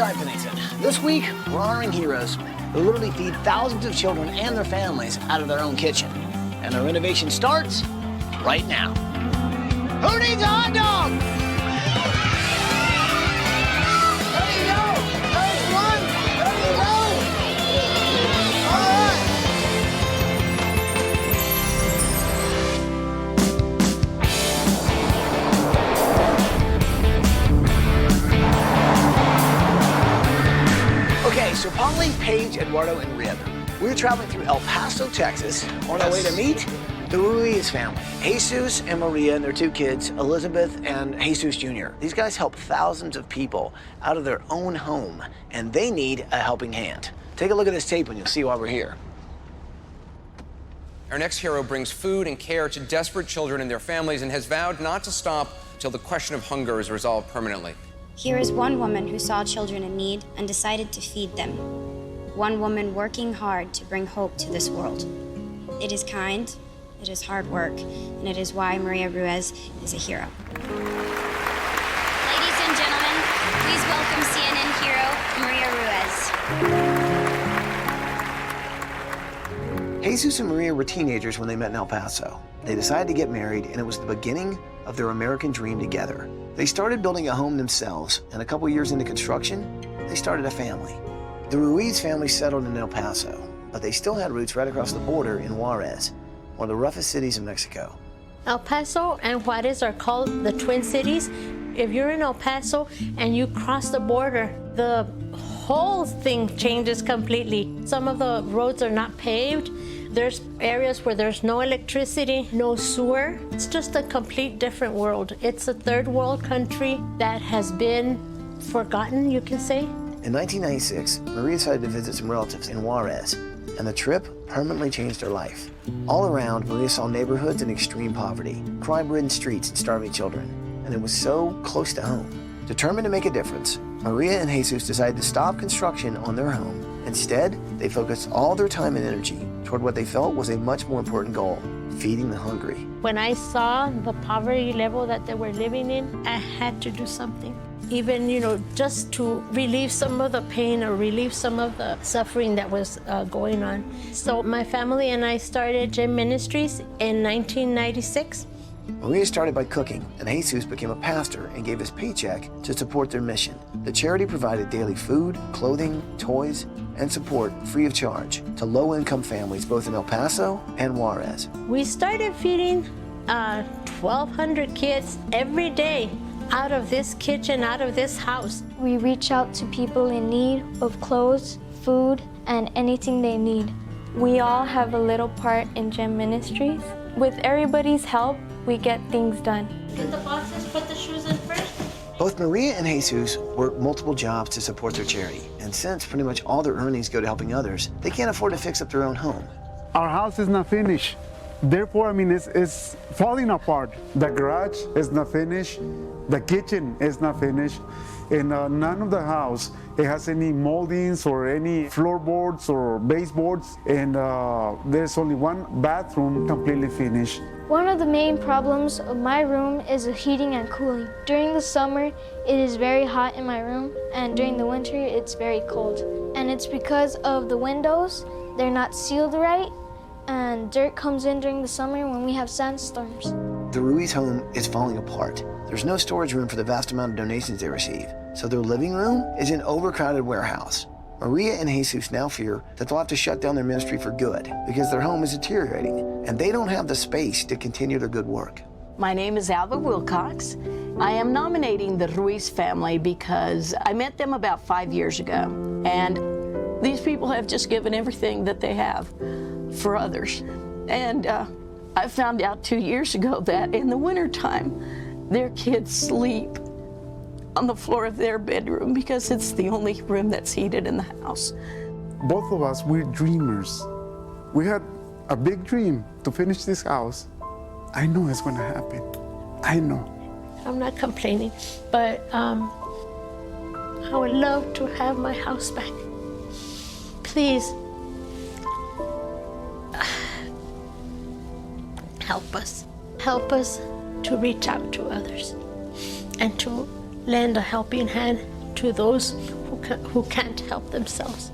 Hi, Pennington. This week, we're honoring heroes who literally feed thousands of children and their families out of their own kitchen. And our renovation starts right now. Who needs a hot dog? There you go. There's one. There you go. All right. Okay, so Polly, Paige, Eduardo, and Rib. We're traveling through El Paso, Texas, on our way to meet the Ruiz family. Jesus and Maria and their two kids, Elizabeth and Jesus Jr. These guys help thousands of people out of their own home, and they need a helping hand. Take a look at this tape and you'll see why we're here. Our next hero brings food and care to desperate children and their families and has vowed not to stop till the question of hunger is resolved permanently. Here is one woman who saw children in need and decided to feed them. One woman working hard to bring hope to this world. It is kind, it is hard work, and it is why Maria Ruiz is a hero. Ladies and gentlemen, please welcome CNN hero, Maria Ruiz. Jesus and Maria were teenagers when they met in El Paso. They decided to get married, and it was the beginning of their American dream together. They started building a home themselves, and a couple years into construction, they started a family. The Ruiz family settled in El Paso, but they still had roots right across the border in Juarez, one of the roughest cities in Mexico. El Paso and Juarez are called the Twin Cities. If you're in El Paso and you cross the border, the whole thing changes completely. Some of the roads are not paved. There's areas where there's no electricity, no sewer. It's just a complete different world. It's a third world country that has been forgotten, you can say. In 1996, Maria decided to visit some relatives in Juarez, and the trip permanently changed her life. All around, Maria saw neighborhoods in extreme poverty, crime-ridden streets, and starving children, and it was so close to home. Determined to make a difference, Maria and Jesus decided to stop construction on their home. Instead, they focused all their time and energy toward what they felt was a much more important goal, feeding the hungry. When I saw the poverty level that they were living in, I had to do something. Even, just to relieve some of the pain or relieve some of the suffering that was going on. So my family and I started Gem Ministries in 1996. Maria started by cooking, and Jesus became a pastor and gave his paycheck to support their mission. The charity provided daily food, clothing, toys, and support free of charge to low-income families both in El Paso and Juarez. We started feeding 1,200 kids every day out of this kitchen, out of this house. We reach out to people in need of clothes, food, and anything they need. We all have a little part in Gem Ministries. With everybody's help, we get things done. Get the boxes, put the shoes in first. Both Maria and Jesus work multiple jobs to support their charity, and since pretty much all their earnings go to helping others, they can't afford to fix up their own home. Our house is not finished. Therefore, it's falling apart. The garage is not finished. The kitchen is not finished. And none of the house, it has any moldings or any floorboards or baseboards. And there's only one bathroom completely finished. One of the main problems of my room is the heating and cooling. During the summer, it is very hot in my room, and during the winter, it's very cold. And it's because of the windows, they're not sealed right, and dirt comes in during the summer when we have sandstorms. The Ruiz home is falling apart. There's no storage room for the vast amount of donations they receive, so their living room is an overcrowded warehouse. Maria and Jesus now fear that they'll have to shut down their ministry for good because their home is deteriorating, and they don't have the space to continue their good work. My name is Alva Wilcox. I am nominating the Ruiz family because I met them about 5 years ago, and these people have just given everything that they have for others. And I found out 2 years ago that in the wintertime, their kids sleep on the floor of their bedroom because it's the only room that's heated in the house. Both of us, we're dreamers. We had a big dream to finish this house. I know it's gonna happen. I know. I'm not complaining, but I would love to have my house back. Please, help us. Help us to reach out to others and to lend a helping hand to those who who can't help themselves.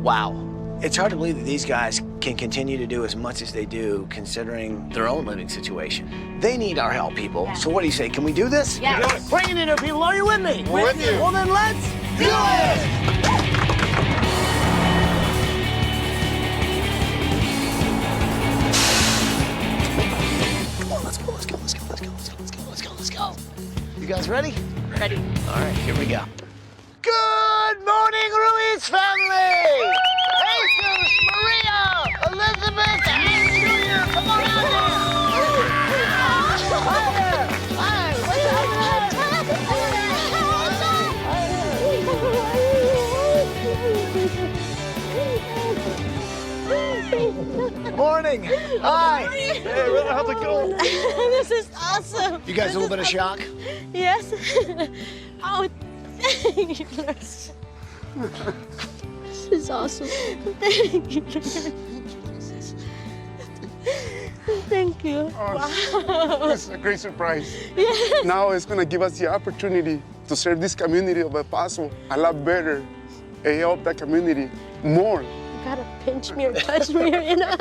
Wow. It's hard to believe that these guys can continue to do as much as they do considering their own living situation. They need our help, people. So what do you say? Can we do this? Yes. Bring it in there, people. Are you with me? We're with you. Well, then let's do it! Come on, let's go. You guys ready? Ready. All right, here we go. Good morning, Ruiz family! Jesus, Maria, Elizabeth, and Junior, come on out here! Hi there! Hi, what's happening? Morning! Hi! Hey, how's it going? This is awesome. You guys a little bit of shock? Yes. Oh, thank you. This is awesome. Thank you. Thank you. Wow. It's a great surprise. Yes. Now it's going to give us the opportunity to serve this community of El Paso a lot better and help that community more. You gotta pinch me or touch me, you know?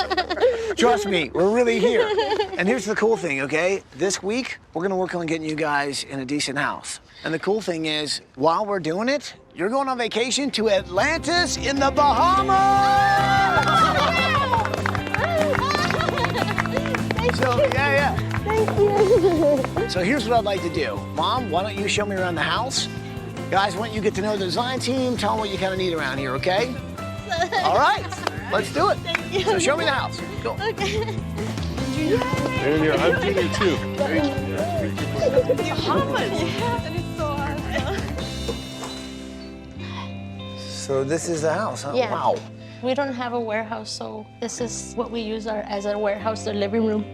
Trust me, we're really here. And here's the cool thing, okay? This week, we're gonna work on getting you guys in a decent house. And the cool thing is, while we're doing it, you're going on vacation to Atlantis in the Bahamas! Yeah. Thank you. So here's what I'd like to do. Mom, why don't you show me around the house? Guys, why don't you get to know the design team, tell them what you kind of need around here, okay? All right, let's do it. Thank you. So show me the house. Go. Okay. And here, I'm Junior too. Thank you. And it's so awesome. So this is the house, huh? Yeah. Wow. We don't have a warehouse, so this is what we use as a warehouse, the living room.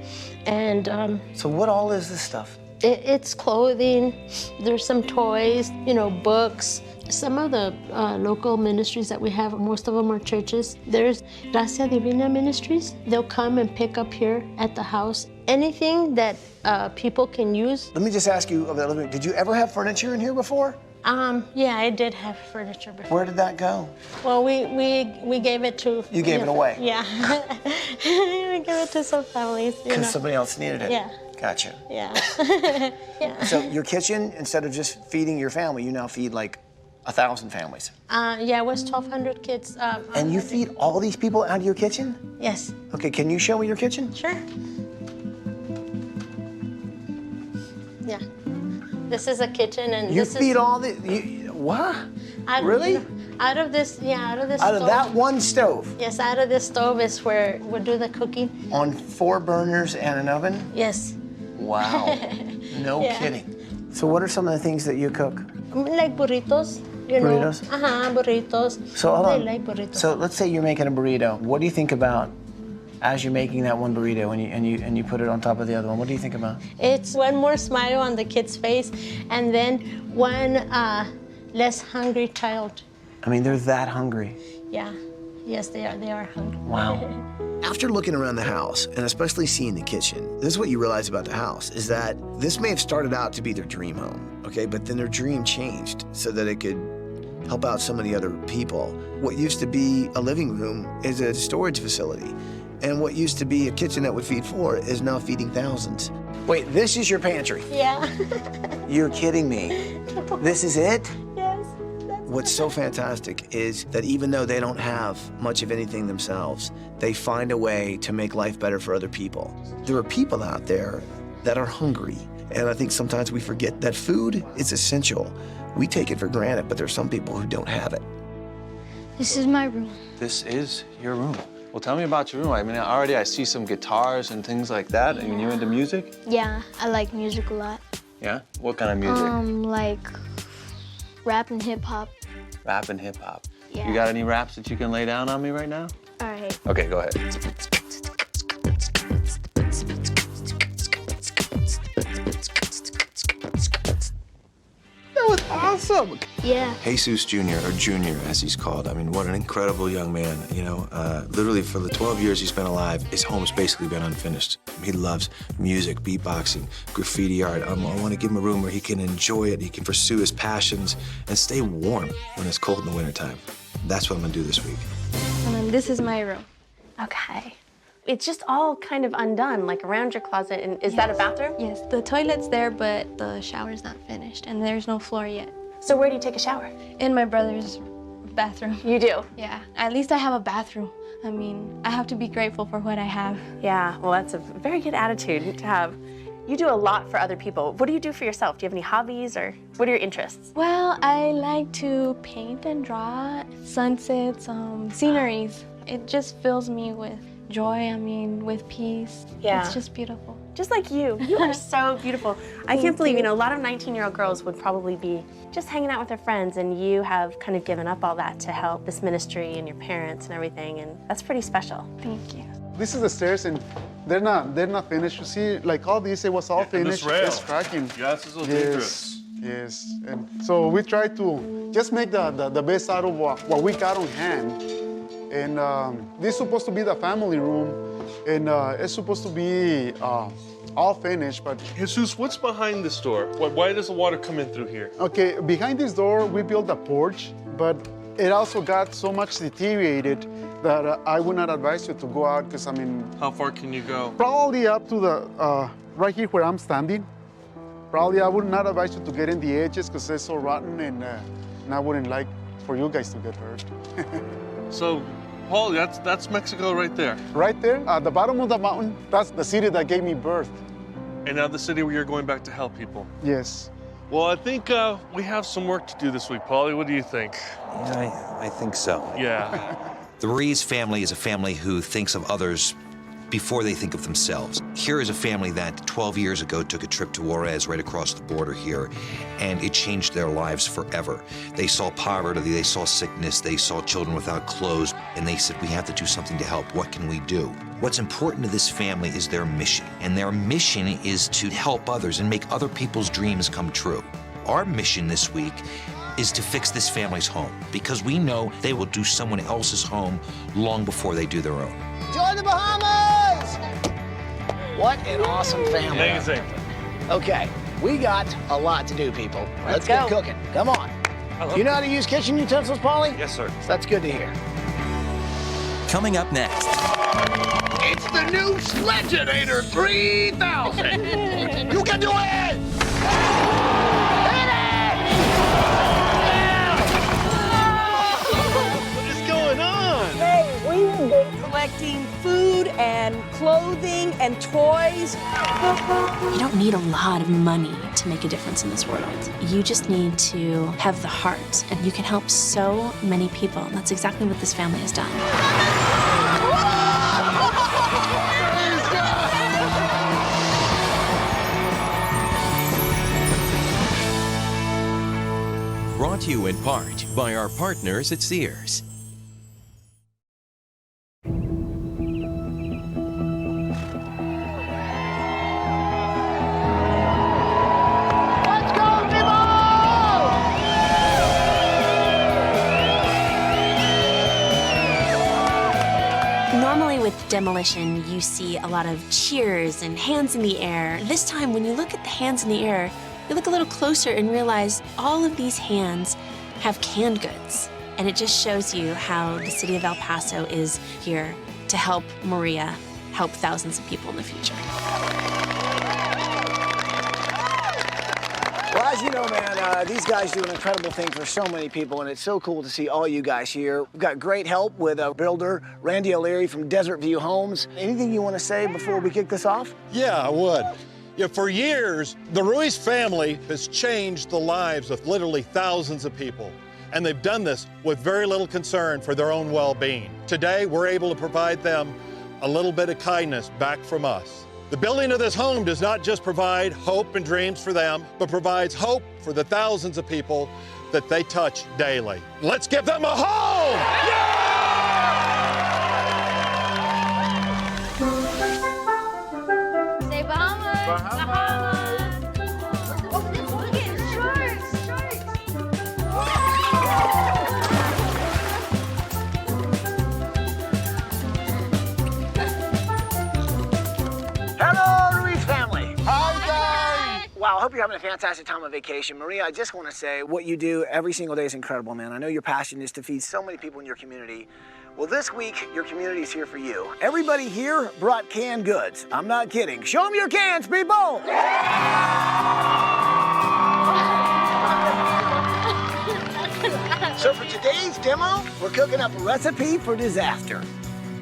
And So what all is this stuff? it's clothing, there's some toys, you know, books. Some of the local ministries that we have, most of them are churches. There's Gracia Divina Ministries. They'll come and pick up here at the house anything that people can use. Let me just ask you, did you ever have furniture in here before? Yeah, I did have furniture before. Where did that go? Well, we gave it to... You gave it away? Yeah. We gave it to some families, you know. Because somebody else needed it? Yeah. Gotcha. Yeah. Yeah. So your kitchen, instead of just feeding your family, you now feed like 1,000 families. Yeah, it was 1,200 kids. And you feed all these people out of your kitchen? Yes. Okay, can you show me your kitchen? Sure. Yeah. This is a kitchen, and You this feed is... all the, what? Really? You know, out of this Out stove. of that one stove? Yes, out of this stove is where we do the cooking. On 4 burners and an oven? Yes. Wow. No Yeah. kidding. So what are some of the things that you cook? Like burritos, you Burritos? know. Burritos. So hold on. I like burritos. So let's say you're making a burrito. What do you think about as you're making that one burrito and you put it on top of the other one? What do you think about? It's one more smile on the kid's face, and then one less hungry child. I mean, they're that hungry. Yeah. Yes, they are. They are hungry. Wow. After looking around the house, and especially seeing the kitchen, this is what you realize about the house, is that this may have started out to be their dream home, okay? But then their dream changed so that it could help out so many other people. What used to be a living room is a storage facility. And what used to be a kitchen that would feed 4 is now feeding thousands. Wait, this is your pantry? Yeah. You're kidding me. This is it? Yes. What's so fantastic is that even though they don't have much of anything themselves, they find a way to make life better for other people. There are people out there that are hungry. And I think sometimes we forget that food is essential. We take it for granted, but there's some people who don't have it. This is my room. This is your room. Well, tell me about your room. I mean, already I see some guitars and things like that. I mean, you into music? Yeah, I like music a lot. Yeah? What kind of music? Like rap and hip hop. Rap and hip hop. Yeah. You got any raps that you can lay down on me right now? All right. Okay, go ahead. That was awesome. Yeah. Jesus Jr., or Junior as he's called. I mean, what an incredible young man, you know. Literally for the 12 years he's been alive, his home's basically been unfinished. He loves music, beatboxing, graffiti art. I want to give him a room where he can enjoy it, he can pursue his passions, and stay warm when it's cold in the wintertime. That's what I'm gonna do this week. And then this is my room. Okay. It's just all kind of undone, like around your closet. And is that a bathroom? Yes, the toilet's there, but the shower's not finished, and there's no floor yet. So where do you take a shower? In my brother's bathroom. You do? Yeah, at least I have a bathroom. I mean, I have to be grateful for what I have. Yeah, well, that's a very good attitude to have. You do a lot for other people. What do you do for yourself? Do you have any hobbies, or what are your interests? Well, I like to paint and draw sunsets, sceneries. It just fills me with joy, I mean, with peace. Yeah. It's just beautiful. Just like you. You are so beautiful. I can't believe, you know, a lot of 19-year-old girls would probably be just hanging out with their friends, and you have kind of given up all that to help this ministry and your parents and everything, and that's pretty special. Thank you. This is the stairs, and they're not finished. You see, like all these, it was all finished. This rail. It's cracking. Yeah, this is so dangerous. Yes, and so we try to just make the best out of what we got on hand. And this is supposed to be the family room, and it's supposed to be all finished, but... Jesus, what's behind this door? Why does the water come in through here? Okay, behind this door, we built a porch, but it also got so much deteriorated that I would not advise you to go out, because, I mean... How far can you go? Probably up to the, right here where I'm standing. Probably I would not advise you to get in the edges, because they're so rotten, and I wouldn't like for you guys to get hurt. So, Paul, that's Mexico right there. Right there, at the bottom of the mountain, that's the city that gave me birth. And now the city where you're going back to help people. Yes. Well, I think we have some work to do this week, Paulie. What do you think? Yeah, I think so. Yeah. The Ruiz family is a family who thinks of others before they think of themselves. Here is a family that 12 years ago took a trip to Juarez right across the border here, and it changed their lives forever. They saw poverty, they saw sickness, they saw children without clothes, and they said, we have to do something to help. What can we do? What's important to this family is their mission, and their mission is to help others and make other people's dreams come true. Our mission this week is to fix this family's home, because we know they will do someone else's home long before they do their own. Join the Bahamas! What an awesome family. Amazing. Okay, we got a lot to do, people. Let's get cooking. Come on. You know how to use kitchen utensils, Paulie? Yes, sir. That's good to hear. Coming up next. It's the new Sledgeonator 3000. You can do it! What is going on? Hey, we've been collecting food and clothing and toys. You don't need a lot of money to make a difference in this world. You just need to have the heart, and you can help so many people. And that's exactly what this family has done. Brought to you in part by our partners at Sears. Normally with demolition, you see a lot of cheers and hands in the air. This time, when you look at the hands in the air, you look a little closer and realize all of these hands have canned goods. And it just shows you how the city of El Paso is here to help Maria help thousands of people in the future. Well, as you know, man, these guys do an incredible thing for so many people, and it's so cool to see all you guys here. We've got great help with builder Randy O'Leary from Desert View Homes. Anything you want to say before we kick this off? Yeah, I would. Yeah, for years, the Ruiz family has changed the lives of literally thousands of people, and they've done this with very little concern for their own well-being. Today, we're able to provide them a little bit of kindness back from us. The building of this home does not just provide hope and dreams for them, but provides hope for the thousands of people that they touch daily. Let's give them a home! Say Bahamas! Bahamas! Oh, look at shorts! Wow, I hope you're having a fantastic time on vacation. Maria, I just want to say what you do every single day is incredible, man. I know your passion is to feed so many people in your community. Well, this week, your community is here for you. Everybody here brought canned goods. I'm not kidding. Show them your cans, people! So for today's demo, we're cooking up a recipe for disaster.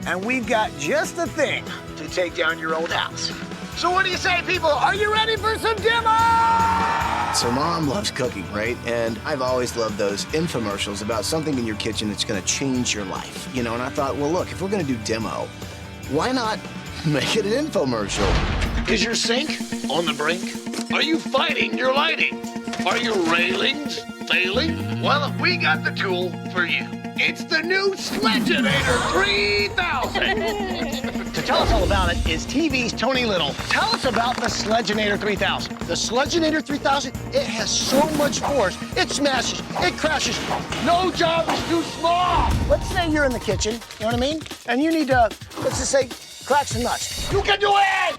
And we've got just the thing to take down your old house. So what do you say, people? Are you ready for some demo? So Mom loves cooking, right? And I've always loved those infomercials about something in your kitchen that's gonna change your life. You know, and I thought, well, look, if we're gonna do demo, why not make it an infomercial? Is your sink on the brink? Are you fighting your lighting? Are your railings failing? Well, we got the tool for you. It's the new Sledgeinator 3000. To tell us all about it is TV's Tony Little. Tell us about the Sledgeinator 3000. The Sledgeinator 3000, it has so much force. It smashes, it crashes. No job is too small. Let's say you're in the kitchen, you know what I mean? And you need to, let's just say, crack some nuts. You can do it!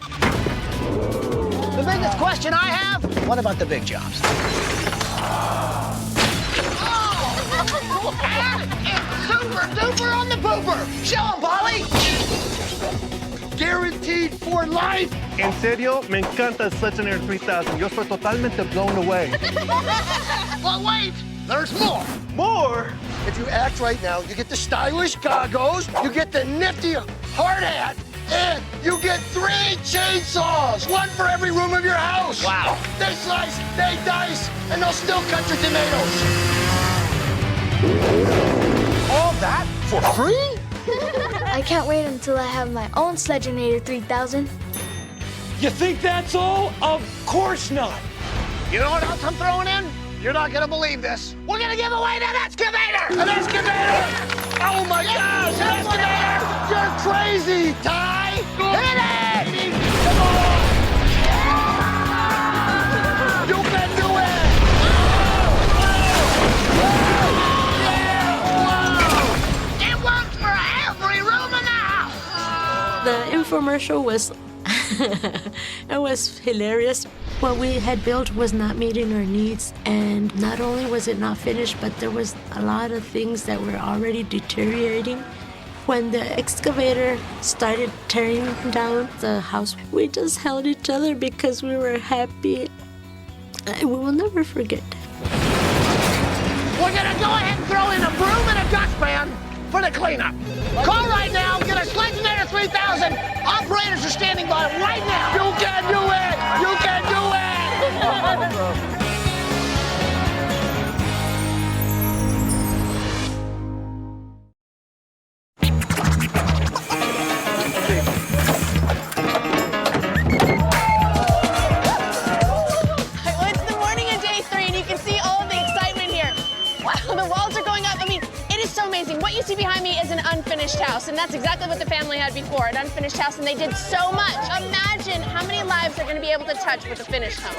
The biggest question I have, what about the big jobs? It's super duper on the pooper. Show 'em, Polly. Guaranteed for life. En serio, me encanta el Sledgeinator 3000. Yo estoy totalmente blown away. But wait, there's more. More? If you act right now, you get the stylish goggles, you get the nifty hard hat, and you get 3 chainsaws, 1 for every room of your house. Wow. They slice, they dice, and they'll still cut your tomatoes. All that for free? I can't wait until I have my own Sledgeinator 3000. You think that's all? Of course not. You know what else I'm throwing in? You're not gonna believe this. We're gonna give away an excavator! An excavator! Oh my gosh, an excavator! You're crazy, Ty! Hit it! Come on! You can do it! It works for every room in the house. The infomercial was, it was hilarious. What we had built was not meeting our needs, and not only was it not finished, but there was a lot of things that were already deteriorating. When the excavator started tearing down the house, we just held each other because we were happy. We will never forget that. We're gonna go ahead and throw in a broom and a dustpan for the cleanup. Call right now, get a Sledgeinator 3000. Operators are standing by right now. You can do it! You can do it! Well, it's the morning of day 3, and you can see all of the excitement here. Wow, the walls are going up. I mean, it is so amazing. What you see behind me is an unfinished house, and that's exactly what the family had before, an unfinished house, and they did so much. Imagine how many lives they're going to be able to touch with a finished home.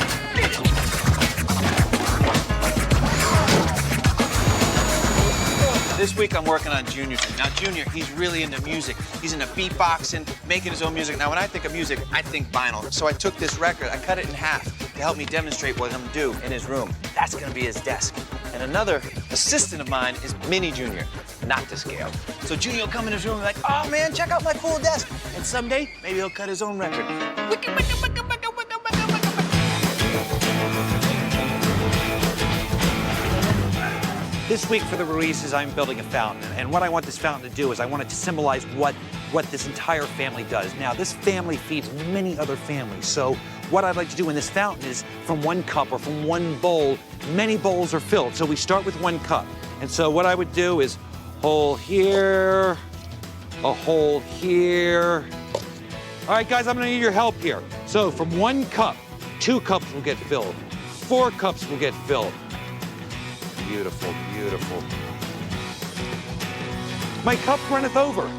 This week I'm working on Junior. Now Junior, he's really into music. He's into beatboxing, making his own music. Now when I think of music, I think vinyl. So I took this record, I cut it in half to help me demonstrate what I'm gonna do in his room. That's gonna be his desk. And another assistant of mine is Mini Junior, not to scale. So Junior will come in his room and be like, oh man, check out my cool desk. And someday, maybe he'll cut his own record. This week for the Ruizes, I'm building a fountain, and what I want this fountain to do is I want it to symbolize what this entire family does. Now, this family feeds many other families, so what I'd like to do in this fountain is from one cup or from one bowl, many bowls are filled, so we start with 1 cup. And so what I would do is hole here, a hole here. All right, guys, I'm gonna need your help here. So from 1 cup, 2 cups will get filled, 4 cups will get filled. Beautiful, beautiful. My cup runneth over.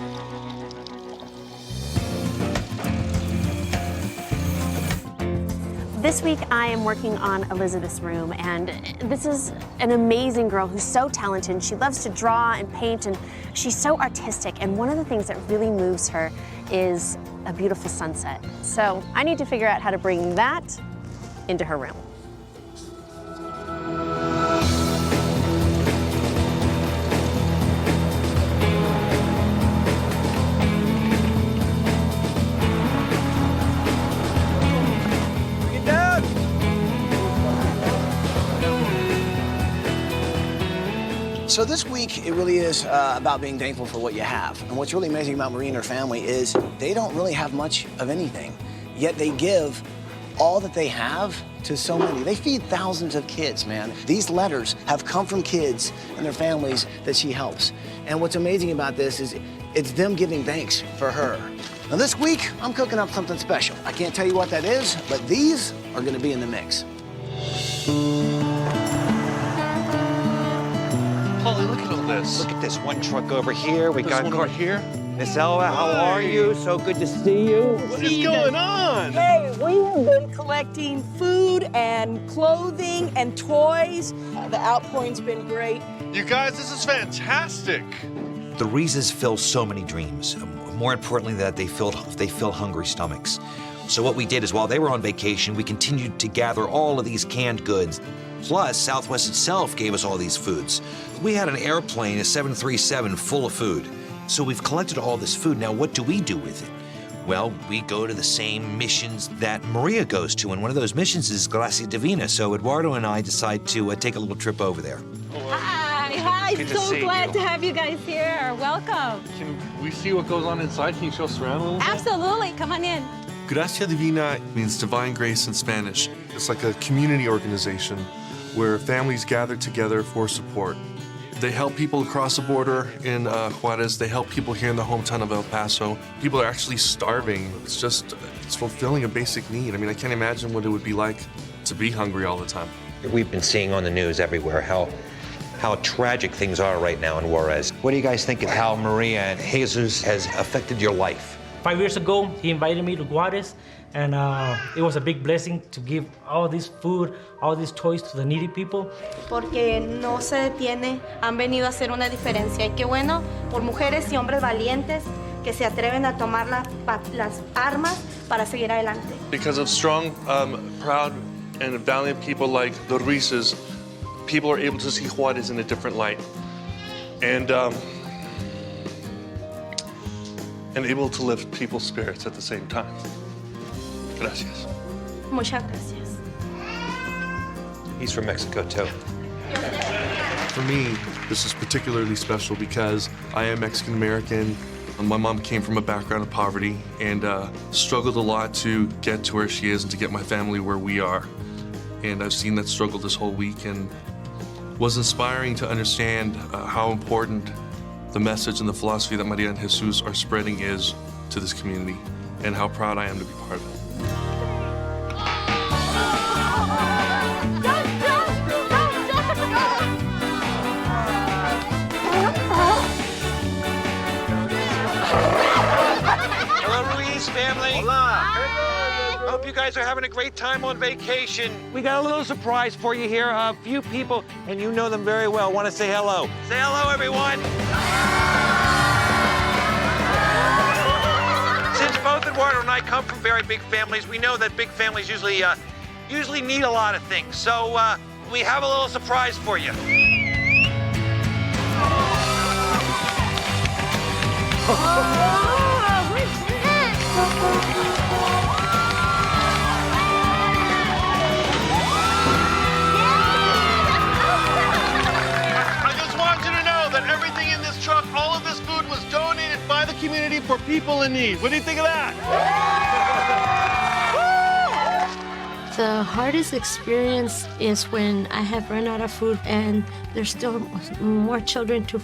This week I am working on Elizabeth's room, and this is an amazing girl who's so talented. She loves to draw and paint, and she's so artistic, and one of the things that really moves her is a beautiful sunset. So I need to figure out how to bring that into her room. So this week, it really is about being thankful for what you have. And what's really amazing about Marie and her family is they don't really have much of anything, yet they give all that they have to so many. They feed thousands of kids, man. These letters have come from kids and their families that she helps. And what's amazing about this is it's them giving thanks for her. Now this week, I'm cooking up something special. I can't tell you what that is, but these are gonna be in the mix. Polly, look at all this. Look at this one truck over here. We got one over here. Miss Elva, how are you? So good to see you. What is going on? Hey, we have been collecting food and clothing and toys. The outpouring's been great. You guys, this is fantastic. The Ruizes fill so many dreams. More importantly, that they fill hungry stomachs. So what we did is, while they were on vacation, we continued to gather all of these canned goods. Plus, Southwest itself gave us all these foods. We had an airplane, a 737, full of food. So we've collected all this food. Now, what do we do with it? Well, we go to the same missions that Maria goes to, and one of those missions is Gracia Divina. So Eduardo and I decide to take a little trip over there. Hi, Good to so see glad you. to have you guys here. Welcome. Can we see what goes on inside? Can you show us around a little bit? Absolutely, come on in. Gracia Divina means divine grace in Spanish. It's like a community organization where families gather together for support. They help people across the border in Juarez. They help people here in the hometown of El Paso. People are actually starving. It's fulfilling a basic need. I mean, I can't imagine what it would be like to be hungry all the time. We've been seeing on the news everywhere how tragic things are right now in Juarez. What do you guys think of how Maria and Jesus has affected your life? 5 years ago, he invited me to Juarez, and it was a big blessing to give all this food, all these toys to the needy people. Porque no se detiene, han venido a hacer una diferencia. Y qué bueno por mujeres y hombres valientes que se atreven a tomar las armas para seguir adelante. Because of strong, proud, and valiant people like the Ruizes, people are able to see Juarez in a different light. And able to lift people's spirits at the same time. Gracias. Muchas gracias. He's from Mexico, too. For me, this is particularly special because I am Mexican American. My mom came from a background of poverty and struggled a lot to get to where she is and to get my family where we are. And I've seen that struggle this whole week, and was inspiring to understand how important the message and the philosophy that Maria and Jesus are spreading is to this community, and how proud I am to be part of it. Hello, Ruiz family. Hola. Hope you guys are having a great time on vacation. We got a little surprise for you here. A few people, and you know them very well, want to say hello. Say hello, everyone. Since both Eduardo and I come from very big families, we know that big families usually need a lot of things. So we have a little surprise for you. I just want you to know that everything in this truck, all of this food was donated by the community for people in need. What do you think of that? The hardest experience is when I have run out of food and there's still more children to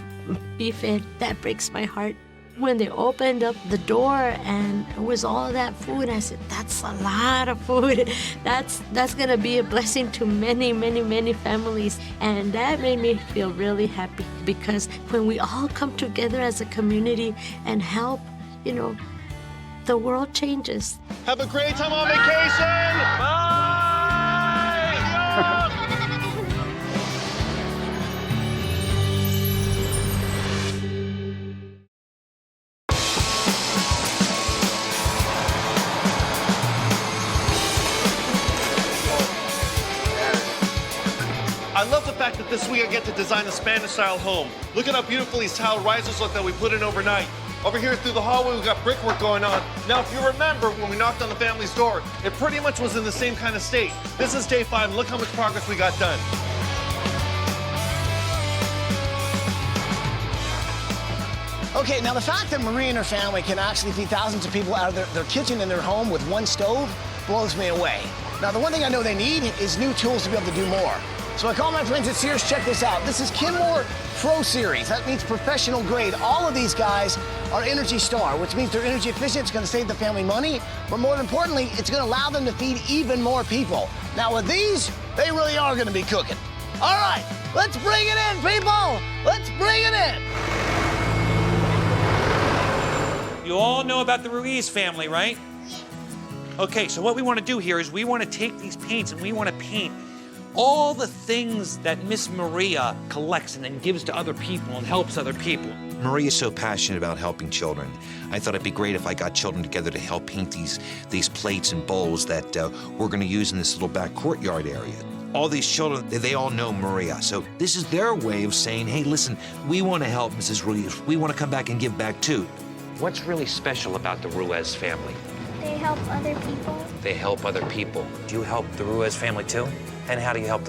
be fed. That breaks my heart. When they opened up the door and it was all that food, I said, that's a lot of food. That's gonna be a blessing to many, many, many families. And that made me feel really happy, because when we all come together as a community and help, you know, the world changes. Have a great time on vacation. Bye. I love the fact that this week I get to design a Spanish-style home. Look at how beautiful these tile risers look that we put in overnight. Over here through the hallway, we've got brickwork going on. Now, if you remember when we knocked on the family's door, it pretty much was in the same kind of state. This is day 5, and look how much progress we got done. Okay, now the fact that Marie and her family can actually feed thousands of people out of their kitchen and their home with one stove blows me away. Now, the one thing I know they need is new tools to be able to do more. So I call my friends at Sears, check this out. This is Kenmore Pro Series. That means professional grade. All of these guys are Energy Star, which means they're energy efficient. It's going to save the family money, but more importantly, it's going to allow them to feed even more people. Now, with these, they really are going to be cooking. All right, let's bring it in, people. Let's bring it in. You all know about the Ruiz family, right? Okay, so what we want to do here is we want to take these paints and we want to paint all the things that Miss Maria collects and then gives to other people and helps other people. Maria is so passionate about helping children. I thought it'd be great if I got children together to help paint these plates and bowls that we're going to use in this little back courtyard area. All these children, they all know Maria. So this is their way of saying, hey, listen, we want to help Mrs. Ruiz. We want to come back and give back too. What's really special about the Ruiz family? They help other people. They help other people. Do you help the Ruiz family too? And how do you help?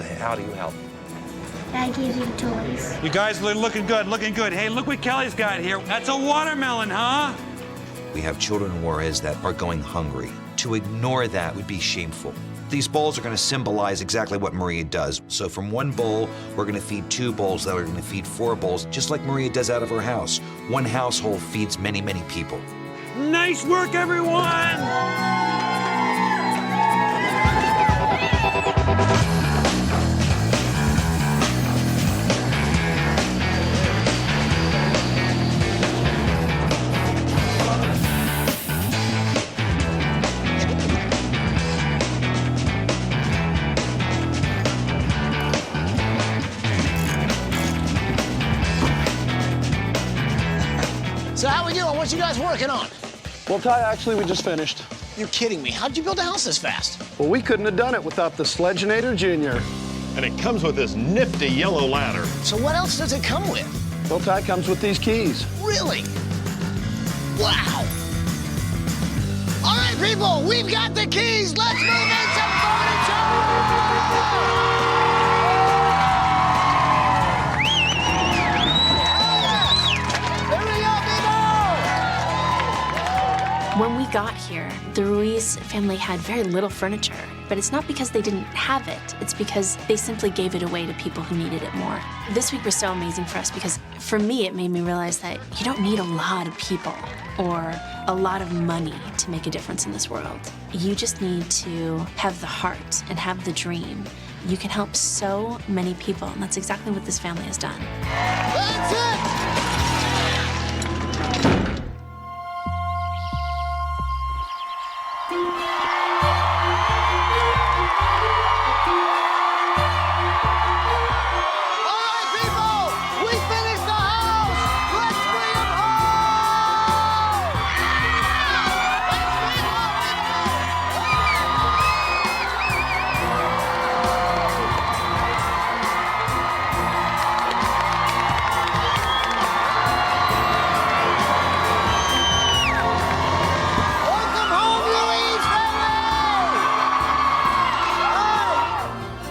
I give you toys. You guys are looking good, looking good. Hey, look what Kelly's got here. That's a watermelon, huh? We have children in Juarez that are going hungry. To ignore that would be shameful. These bowls are going to symbolize exactly what Maria does. So from one bowl, we're going to feed 2 bowls that are going to feed 4 bowls, just like Maria does out of her house. One household feeds many, many people. Nice work, everyone! So how we doing? What you guys working on? Well, Ty, actually, we just finished. You're kidding me. How'd you build a house this fast? Well, we couldn't have done it without the Sledgenator Jr. And it comes with this nifty yellow ladder. So what else does it come with? Well, Ty, comes with these keys. Really? Wow. All right, people, we've got the keys. Let's move in some furniture. When we got here, the Ruiz family had very little furniture, but it's not because they didn't have it. It's because they simply gave it away to people who needed it more. This week was so amazing for us because for me, it made me realize that you don't need a lot of people or a lot of money to make a difference in this world. You just need to have the heart and have the dream. You can help so many people, and that's exactly what this family has done. That's it!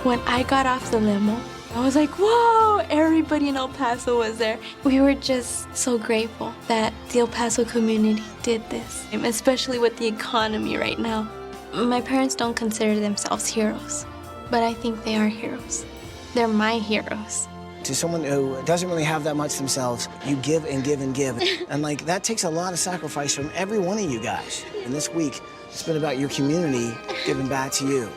When I got off the limo, I was like, whoa, everybody in El Paso was there. We were just so grateful that the El Paso community did this, especially with the economy right now. My parents don't consider themselves heroes, but I think they are heroes. They're my heroes. To someone who doesn't really have that much themselves, you give and give and give. And like, that takes a lot of sacrifice from every one of you guys. And this week, it's been about your community giving back to you.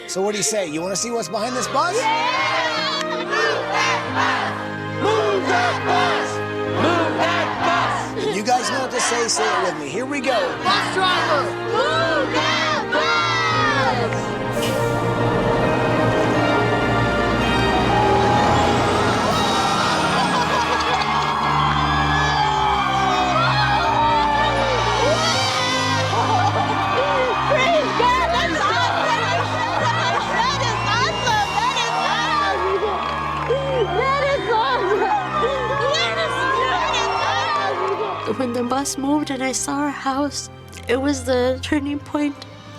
So what do you say? You want to see what's behind this bus? Yeah! Move that bus! Move that bus! Move that bus! You guys know what to say it with me. Here we go. Bus driver! Move that bus! When the bus moved and I saw our house, it was the turning point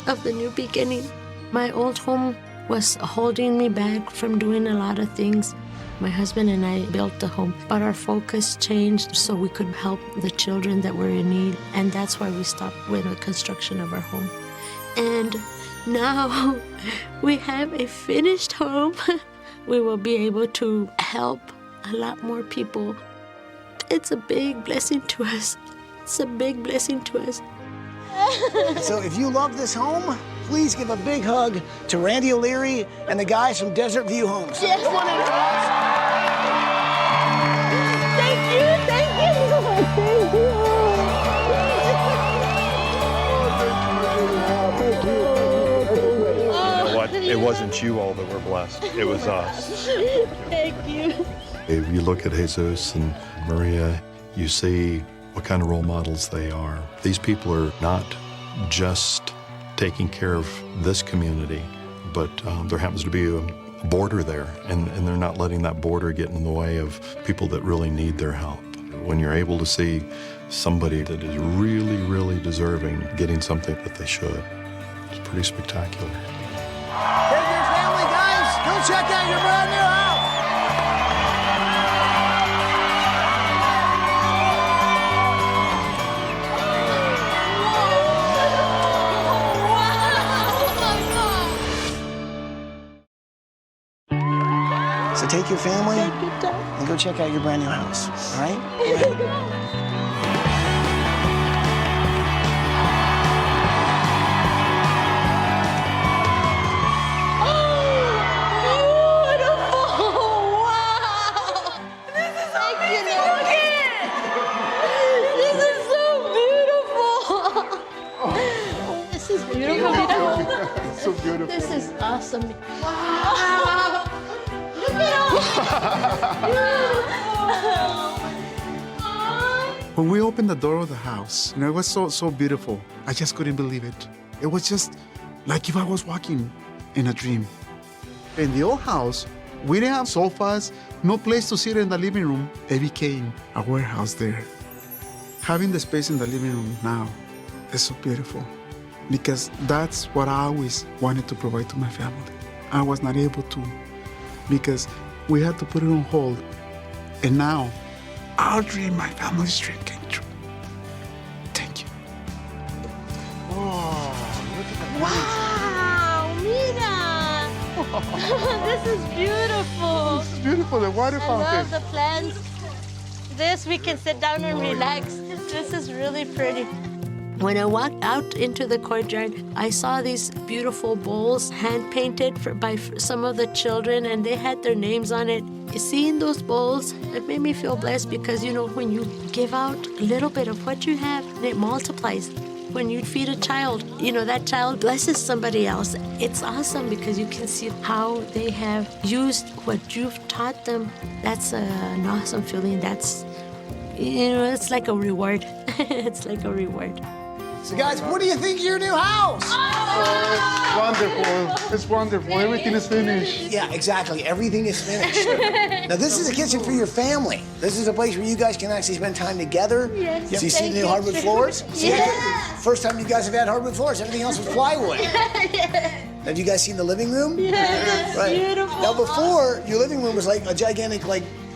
of the new beginning. My old home was holding me back from doing a lot of things. My husband and I built the home, but our focus changed so we could help the children that were in need, and that's why we stopped with the construction of our home. And now we have a finished home. We will be able to help a lot more people. It's a big blessing to us. It's a big blessing to us. So if you love this home, please give a big hug to Randy O'Leary and the guys from Desert View Homes. Yes. Come on in. Thank you. Thank you. You know what? It wasn't you all that were blessed. It was us. Thank you. If you look at Jesus and Maria, you see what kind of role models they are. These people are not just taking care of this community, but there happens to be a border there, and they're not letting that border get in the way of people that really need their help. When you're able to see somebody that is really, really deserving getting something that they should, it's pretty spectacular. Take your family, guys. Go check out your brand new house. So take your family and go check out your brand new house, all right? This is beautiful. So beautiful. This is awesome. Wow. Look at When we opened the door of the house, it was so beautiful. I just couldn't believe it. It was just like if I was walking in a dream. In the old house, we didn't have sofas, no place to sit in the living room. It became a warehouse there. Having the space in the living room now is so beautiful because that's what I always wanted to provide to my family. I was not able to because we had to put it on hold. And now, our dream, my family's dream came true. Thank you. Wow, Mira! This is beautiful. This is beautiful, the water fountain. I love the plants. This, we can sit down and relax. This is really pretty. When I walked out into the courtyard, I saw these beautiful bowls hand-painted by some of the children, and they had their names on it. Seeing those bowls, it made me feel blessed because, you know, when you give out a little bit of what you have, it multiplies. When you feed a child, you know, that child blesses somebody else. It's awesome because you can see how they have used what you've taught them. That's an awesome feeling. That's, you know, it's like a reward. It's like a reward. So guys, what do you think of your new house? It's wonderful. It's wonderful. Everything is finished. Yeah, exactly. Everything is finished. Now this is a kitchen for your family. This is a place where you guys can actually spend time together. Yes. So you see the new hardwood floors? Yes. First time you guys have had hardwood floors. Everything else was plywood. Have you guys seen the living room? Yes, right. beautiful. Now before, your living room was like a gigantic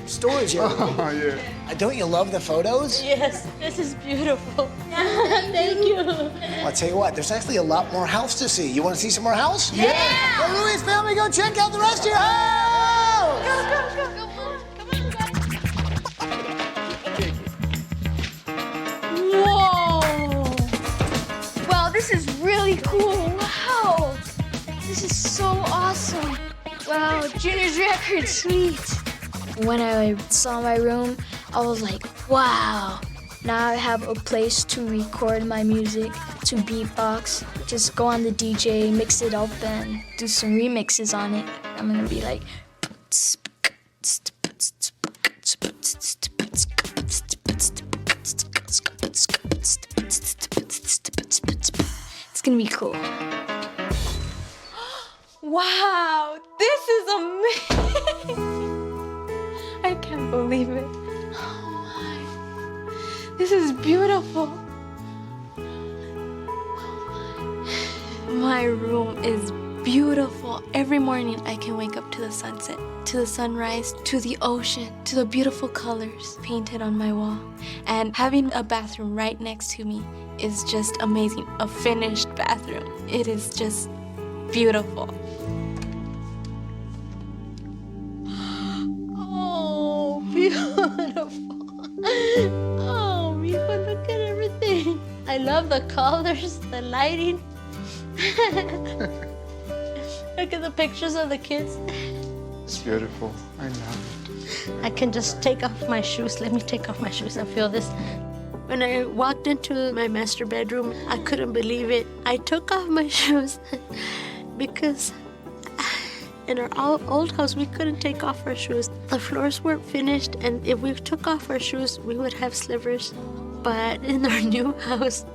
storage area. Oh, yeah. Don't you love the photos? Yes, this is beautiful. Thank you. Well, I'll tell you what, there's actually a lot more house to see. You want to see some more house? Yeah! Well, Ruiz family, go check out the rest of your house! Whoa! Wow, this is really cool. Wow! This is so awesome. Wow, Junior's record, sweet. When I saw my room, I was like, wow. Now I have a place to record my music, to beatbox, just go on the DJ, mix it up, and do some remixes on it. I'm gonna be like, it's gonna be cool. Wow, this is amazing. I can't believe it. Oh my. This is beautiful. My room is beautiful. Every morning I can wake up to the sunset, to the sunrise, to the ocean, to the beautiful colors painted on my wall. And having a bathroom right next to me is just amazing. A finished bathroom. It is just beautiful. Oh, beautiful. Oh, mijo, look at everything. I love the colors, the lighting. Look at the pictures of the kids. It's beautiful. I love it. I can just take off my shoes. Let me take off my shoes and feel this. When I walked into my master bedroom, I couldn't believe it. I took off my shoes because in our old house, we couldn't take off our shoes. The floors weren't finished, and if we took off our shoes, we would have slivers. But in our new house,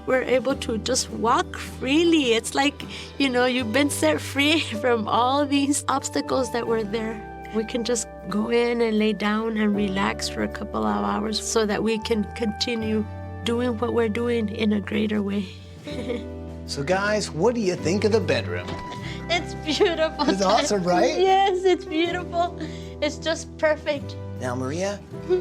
we're able to just walk freely. It's like, you know, you've been set free from all these obstacles that were there. We can just go in and lay down and relax for a couple of hours so that we can continue doing what we're doing in a greater way. So guys, what do you think of the bedroom? It's beautiful. It's awesome, right? Yes, it's beautiful. It's just perfect. Now, Maria,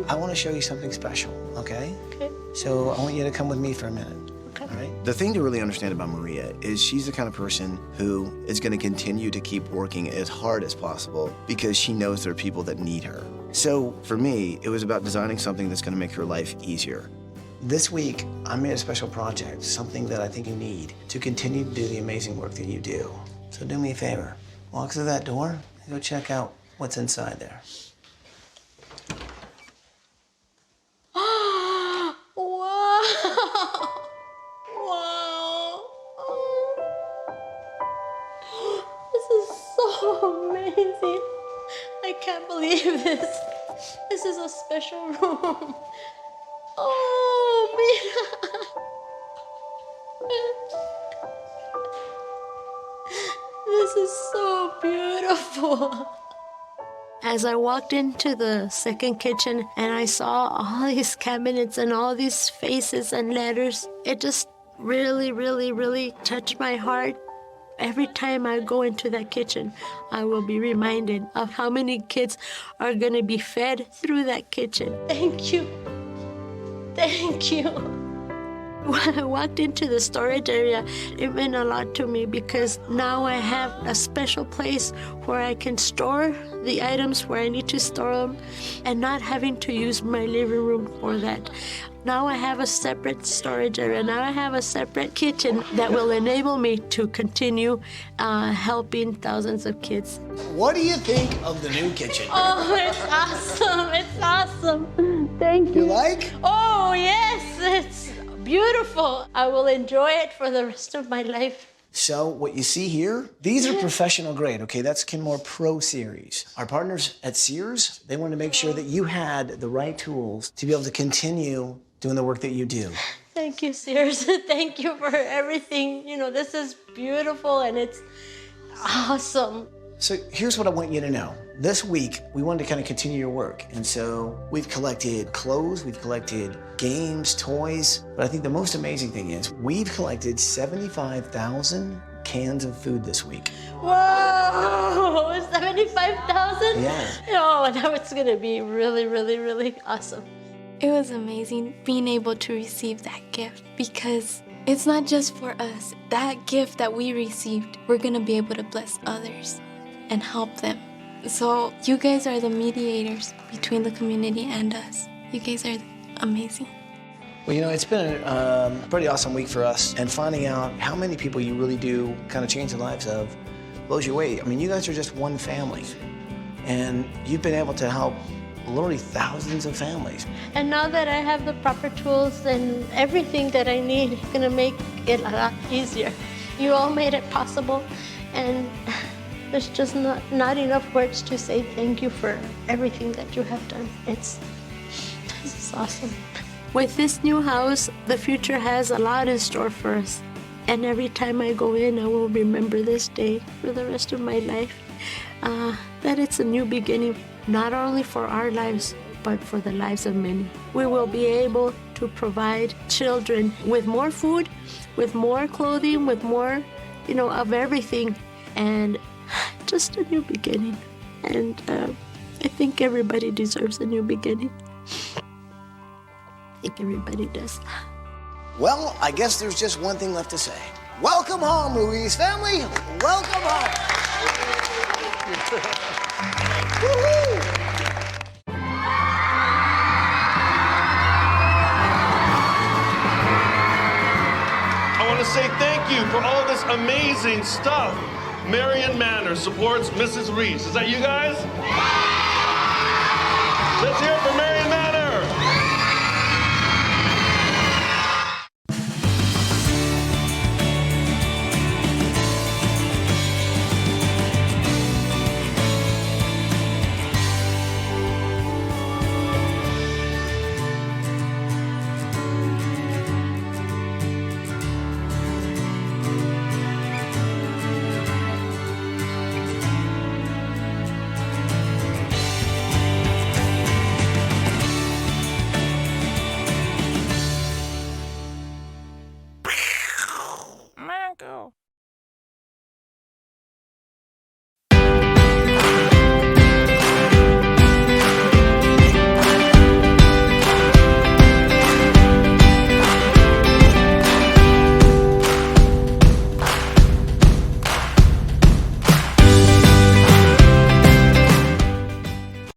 I want to show you something special, okay? Okay. So I want you to come with me for a minute. Okay. All right? The thing to really understand about Maria is she's the kind of person who is going to continue to keep working as hard as possible because she knows there are people that need her. So for me, it was about designing something that's going to make her life easier. This week, I made a special project, something that I think you need to continue to do the amazing work that you do. So do me a favor, walk through that door and go check out what's inside there. Wow! Wow! This is so amazing. I can't believe this. This is a special room. Oh, mira. This is so beautiful. As I walked into the second kitchen and I saw all these cabinets and all these faces and letters, it just really, really, really touched my heart. Every time I go into that kitchen, I will be reminded of how many kids are going to be fed through that kitchen. Thank you. Thank you. When I walked into the storage area, it meant a lot to me because now I have a special place where I can store the items where I need to store them and not having to use my living room for that. Now I have a separate storage area. Now I have a separate kitchen that will enable me to continue helping thousands of kids. What do you think of the new kitchen? Oh, it's awesome. It's awesome. Thank you. You like? Oh, yes. It's beautiful. I will enjoy it for the rest of my life. So what you see here, these are professional grade, okay? That's Kenmore Pro Series. Our partners at Sears, they wanted to make sure that you had the right tools to be able to continue doing the work that you do. Thank you, Sears. Thank you for everything. You know, this is beautiful and it's awesome. So here's what I want you to know. This week, we wanted to kind of continue your work. And so we've collected clothes, we've collected games, toys. But I think the most amazing thing is we've collected 75,000 cans of food this week. Whoa, 75,000? Yeah. Oh, that was gonna be really, really, really awesome. It was amazing being able to receive that gift because it's not just for us. That gift that we received, we're gonna be able to bless others and help them. So you guys are the mediators between the community and us. You guys are amazing. Well, you know, it's been a pretty awesome week for us, and finding out how many people you really do kind of change the lives of blows you away. I mean, you guys are just one family, and you've been able to help literally thousands of families. And now that I have the proper tools and everything that I need, it's gonna make it a lot easier. You all made it possible, and there's just not enough words to say thank you for everything that you have done. This is awesome. With this new house, the future has a lot in store for us. And every time I go in, I will remember this day for the rest of my life. That it's a new beginning, not only for our lives, but for the lives of many. We will be able to provide children with more food, with more clothing, with more, of everything, and just a new beginning. And I think everybody deserves a new beginning. I think everybody does. Well, I guess there's just one thing left to say. Welcome home, Ruiz family. Welcome home. Woo-hoo! I want to say thank you for all this amazing stuff. Marion Manor supports Mrs. Ruiz. Is that you guys? Let's hear it for Marion Manor.